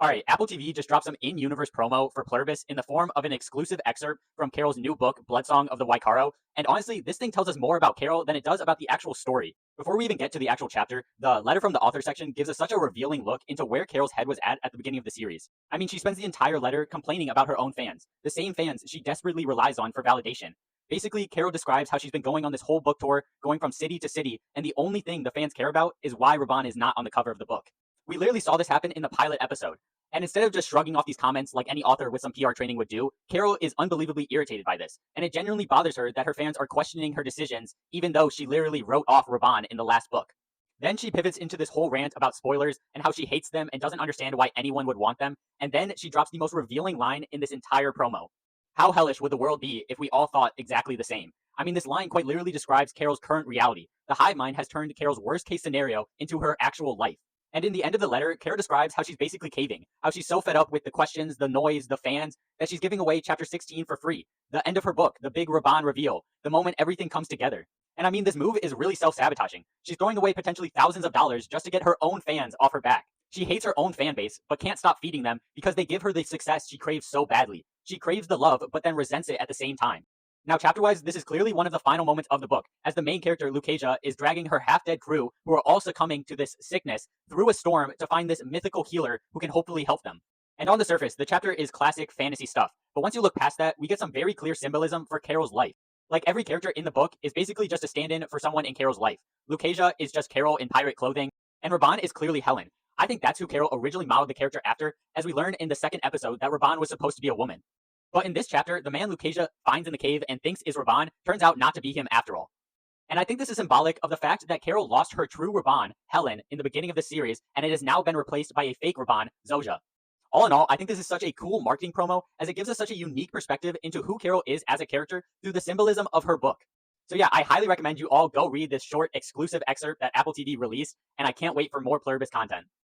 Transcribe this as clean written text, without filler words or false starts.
Alright, Apple TV just dropped some in-universe promo for Pluribus in the form of an exclusive excerpt from Carol's new book, Bloodsong of the Wycaro, and honestly, this thing tells us more about Carol than it does about the actual story. Before we even get to the actual chapter, the letter from the author section gives us such a revealing look into where Carol's head was at the beginning of the series. I mean, she spends the entire letter complaining about her own fans, the same fans she desperately relies on for validation. Basically, Carol describes how she's been going on this whole book tour, going from city to city, and the only thing the fans care about is why Raban is not on the cover of the book. We literally saw this happen in the pilot episode. And instead of just shrugging off these comments like any author with some PR training would do, Carol is unbelievably irritated by this. And it genuinely bothers her that her fans are questioning her decisions, even though she literally wrote off Raban in the last book. Then she pivots into this whole rant about spoilers and how she hates them and doesn't understand why anyone would want them. And then she drops the most revealing line in this entire promo. How hellish would the world be if we all thought exactly the same? I mean, this line quite literally describes Carol's current reality. The hive mind has turned Carol's worst case scenario into her actual life. And in the end of the letter, Carol describes how she's basically caving, how she's so fed up with the questions, the noise, the fans, that she's giving away chapter 16 for free. The end of her book, the big Raban reveal, the moment everything comes together. And I mean, this move is really self-sabotaging. She's throwing away potentially thousands of dollars just to get her own fans off her back. She hates her own fan base, but can't stop feeding them because they give her the success she craves so badly. She craves the love, but then resents it at the same time. Now, chapter-wise, this is clearly one of the final moments of the book, as the main character, Lucasia, is dragging her half-dead crew, who are all succumbing to this sickness, through a storm to find this mythical healer who can hopefully help them. And on the surface, the chapter is classic fantasy stuff, but once you look past that, we get some very clear symbolism for Carol's life. Like, every character in the book is basically just a stand-in for someone in Carol's life. Lucasia is just Carol in pirate clothing, and Raban is clearly Helen. I think that's who Carol originally modeled the character after, as we learn in the second episode that Raban was supposed to be a woman. But in this chapter, the man Lucasia finds in the cave and thinks is Raban turns out not to be him after all. And I think this is symbolic of the fact that Carol lost her true Raban, Helen, in the beginning of the series, and it has now been replaced by a fake Raban, Zoja. All in all, I think this is such a cool marketing promo, as it gives us such a unique perspective into who Carol is as a character through the symbolism of her book. So yeah, I highly recommend you all go read this short exclusive excerpt that Apple TV released, and I can't wait for more Pluribus content.